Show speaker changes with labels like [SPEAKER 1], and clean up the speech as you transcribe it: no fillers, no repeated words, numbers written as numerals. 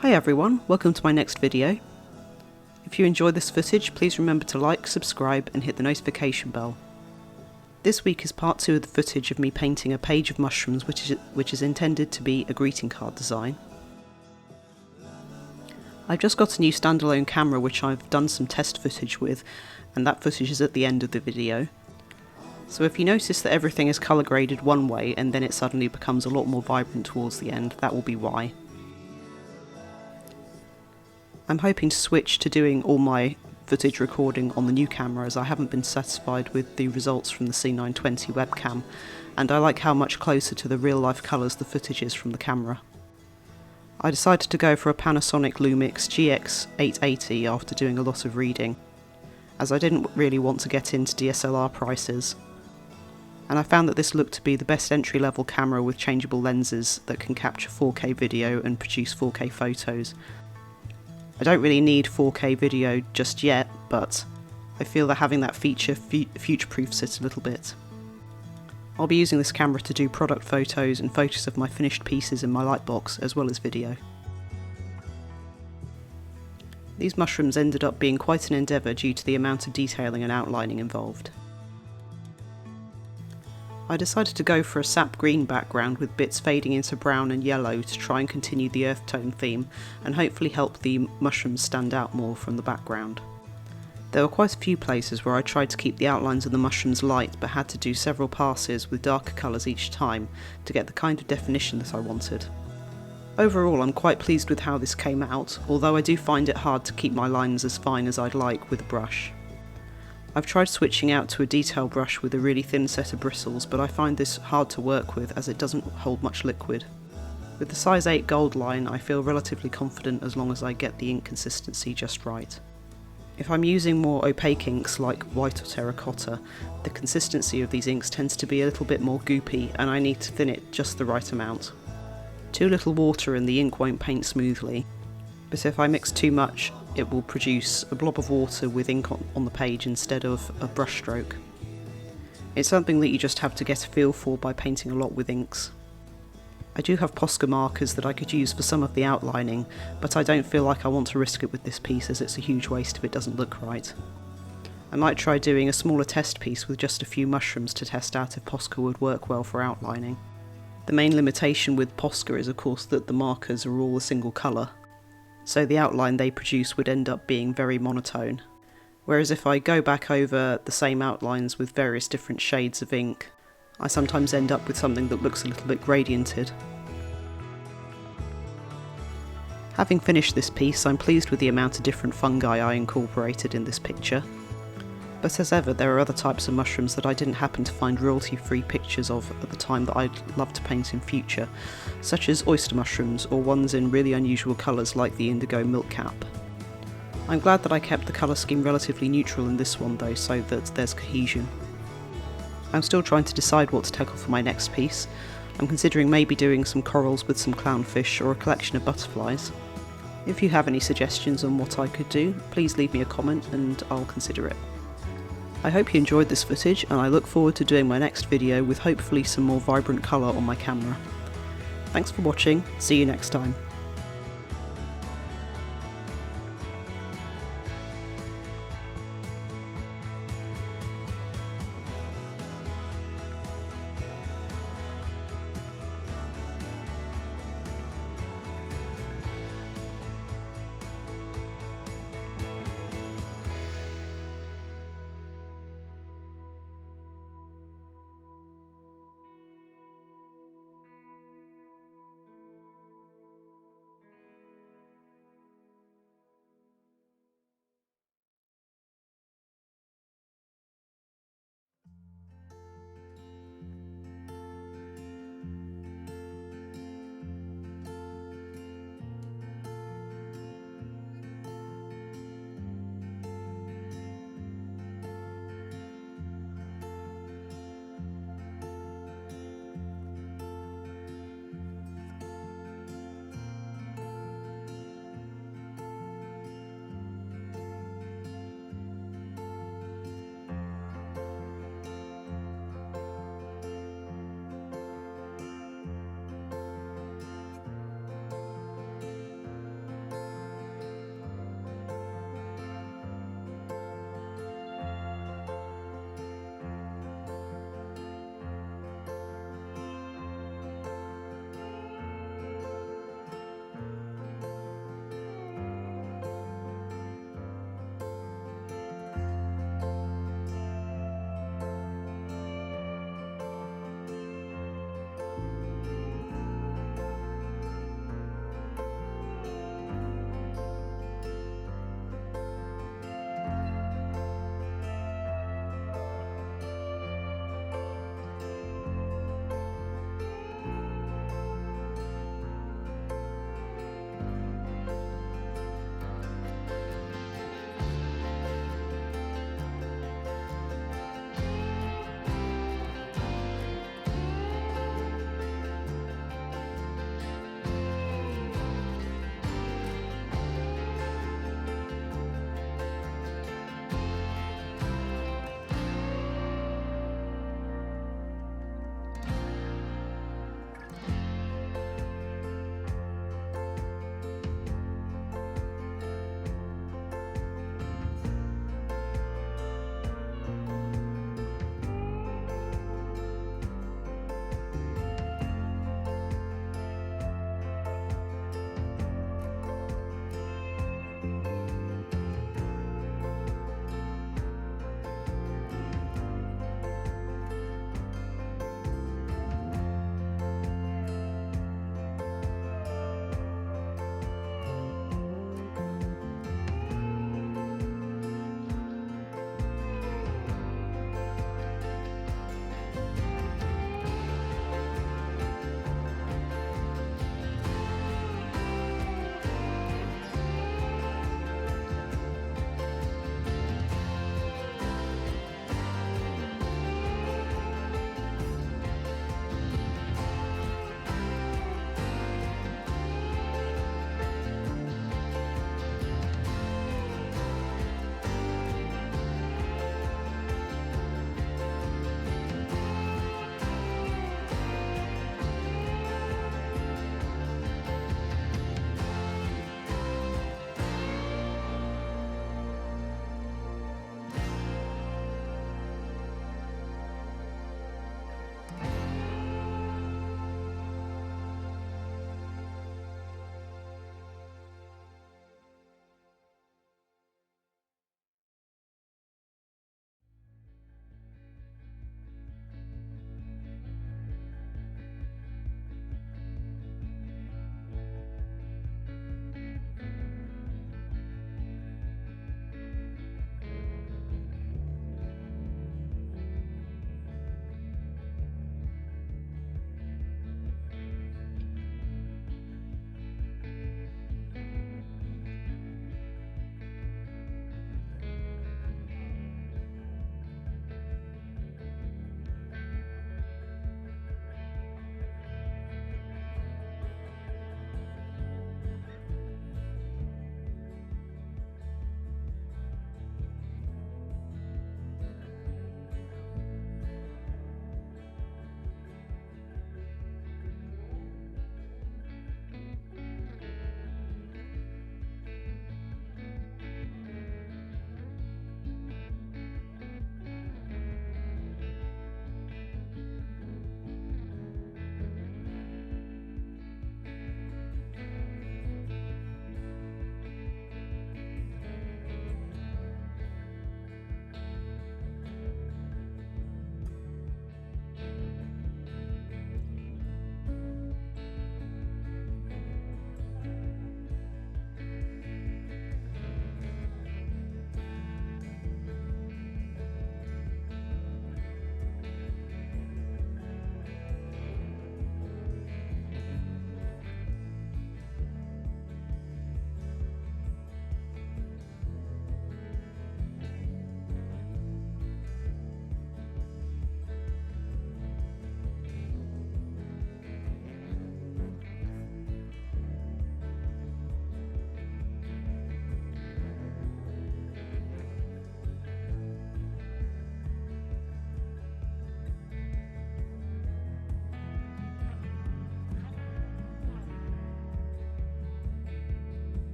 [SPEAKER 1] Hi everyone, welcome to my next video. If you enjoy this footage, please remember to like, subscribe and hit the notification bell. This week is part 2 of the footage of me painting a page of mushrooms which is intended to be a greeting card design. I've just got a new standalone camera which I've done some test footage with, and that footage is at the end of the video. So if you notice that everything is colour graded one way and then it suddenly becomes a lot more vibrant towards the end, that will be why. I'm hoping to switch to doing all my footage recording on the new camera, as I haven't been satisfied with the results from the C920 webcam, and I like how much closer to the real life colours the footage is from the camera. I decided to go for a Panasonic Lumix GX880 after doing a lot of reading, as I didn't really want to get into DSLR prices, and I found that this looked to be the best entry level camera with changeable lenses that can capture 4K video and produce 4K photos. I don't really need 4K video just yet, but I feel that having that feature future-proofs it a little bit. I'll be using this camera to do product photos and photos of my finished pieces in my lightbox, as well as video. These mushrooms ended up being quite an endeavour due to the amount of detailing and outlining involved. I decided to go for a sap green background with bits fading into brown and yellow to try and continue the earth tone theme and hopefully help the mushrooms stand out more from the background. There were quite a few places where I tried to keep the outlines of the mushrooms light but had to do several passes with darker colours each time to get the kind of definition that I wanted. Overall, I'm quite pleased with how this came out, although I do find it hard to keep my lines as fine as I'd like with a brush. I've tried switching out to a detail brush with a really thin set of bristles, but I find this hard to work with as it doesn't hold much liquid. With the size 8 gold line, I feel relatively confident as long as I get the ink consistency just right. If I'm using more opaque inks like white or terracotta, the consistency of these inks tends to be a little bit more goopy and I need to thin it just the right amount. Too little water and the ink won't paint smoothly, but if I mix too much, it will produce a blob of water with ink on the page instead of a brush stroke. It's something that you just have to get a feel for by painting a lot with inks. I do have Posca markers that I could use for some of the outlining, but I don't feel like I want to risk it with this piece as it's a huge waste if it doesn't look right. I might try doing a smaller test piece with just a few mushrooms to test out if Posca would work well for outlining. The main limitation with Posca is of course that the markers are all a single colour, so the outline they produce would end up being very monotone. Whereas if I go back over the same outlines with various different shades of ink, I sometimes end up with something that looks a little bit gradiented. Having finished this piece, I'm pleased with the amount of different fungi I incorporated in this picture. But as ever, there are other types of mushrooms that I didn't happen to find royalty-free pictures of at the time that I'd love to paint in future, such as oyster mushrooms or ones in really unusual colours like the indigo milkcap. I'm glad that I kept the colour scheme relatively neutral in this one though, so that there's cohesion. I'm still trying to decide what to tackle for my next piece. I'm considering maybe doing some corals with some clownfish or a collection of butterflies. If you have any suggestions on what I could do, please leave me a comment and I'll consider it. I hope you enjoyed this footage and I look forward to doing my next video with hopefully some more vibrant colour on my camera. Thanks for watching, see you next time.